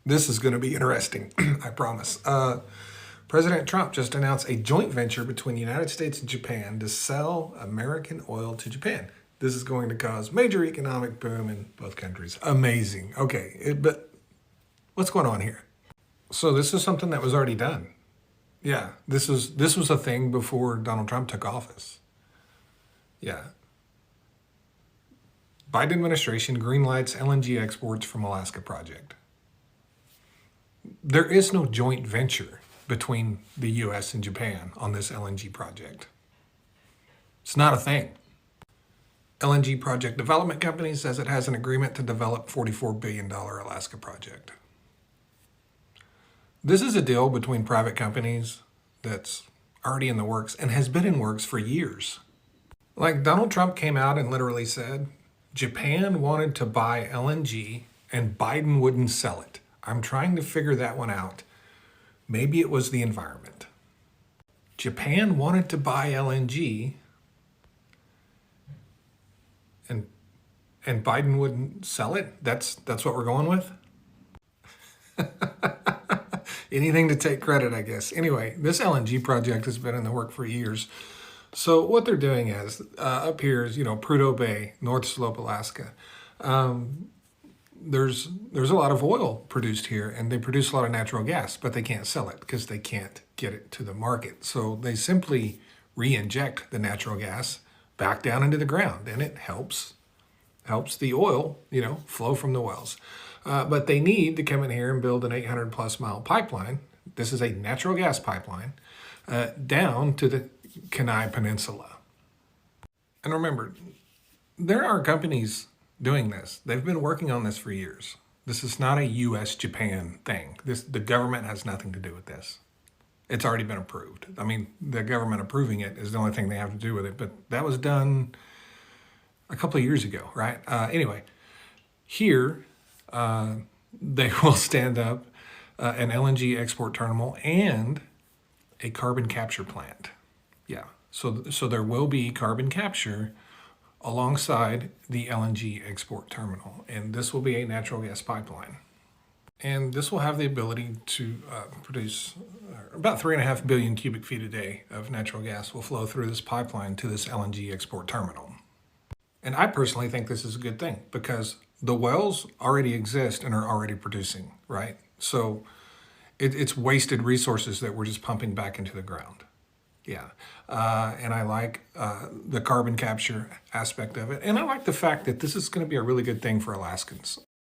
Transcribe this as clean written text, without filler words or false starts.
This is going to be interesting, I promise. President Trump just announced a joint venture between the United States and Japan to sell American oil to Japan. This is going to cause major economic boom in both countries. Amazing. Okay, but what's going on here? So this is something that was already done. Yeah, this was a thing before Donald Trump took office. Yeah. Biden administration greenlights LNG exports from Alaska project. There is no joint venture between the US and Japan on this LNG project. It's not a thing. LNG Project Development Company says it has an agreement to develop $44 billion Alaska project. This is a deal between private companies that's already in the works and has been in works for years. Like Donald Trump came out and literally said, Japan wanted to buy LNG and Biden wouldn't sell it. I'm trying to figure that one out. Maybe it was the environment. Japan wanted to buy LNG and Biden wouldn't sell it? That's what we're going with? Anything to take credit, I guess. Anyway, this LNG project has been in the work for years. So what they're doing is, up here is, Prudhoe Bay, North Slope, Alaska. There's a lot of oil produced here, and they produce a lot of natural gas, but they can't sell it because they can't get it to the market. So they simply re-inject the natural gas back down into the ground, and it helps the oil, flow from the wells. But they need to come in here and build an 800 plus mile pipeline. This is a natural gas pipeline down to the Kenai Peninsula. And remember, there are companies doing this. They've been working on this for years. This is not a US-Japan thing. The government has nothing to do with this. It's already been approved. I mean, the government approving it is the only thing they have to do with it, but that was done a couple of years ago, right? Anyway, here they will stand up an LNG export terminal and a carbon capture plant. Yeah, so there will be carbon capture alongside the LNG export terminal, and this will be a natural gas pipeline. And this will have the ability to produce about 3.5 billion cubic feet a day of natural gas will flow through this pipeline to this LNG export terminal. And I personally think this is a good thing because the wells already exist and are already producing, right? So it's wasted resources that we're just pumping back into the ground. Yeah, and I like the carbon capture aspect of it. And I like the fact that this is going to be a really good thing for Alaskans.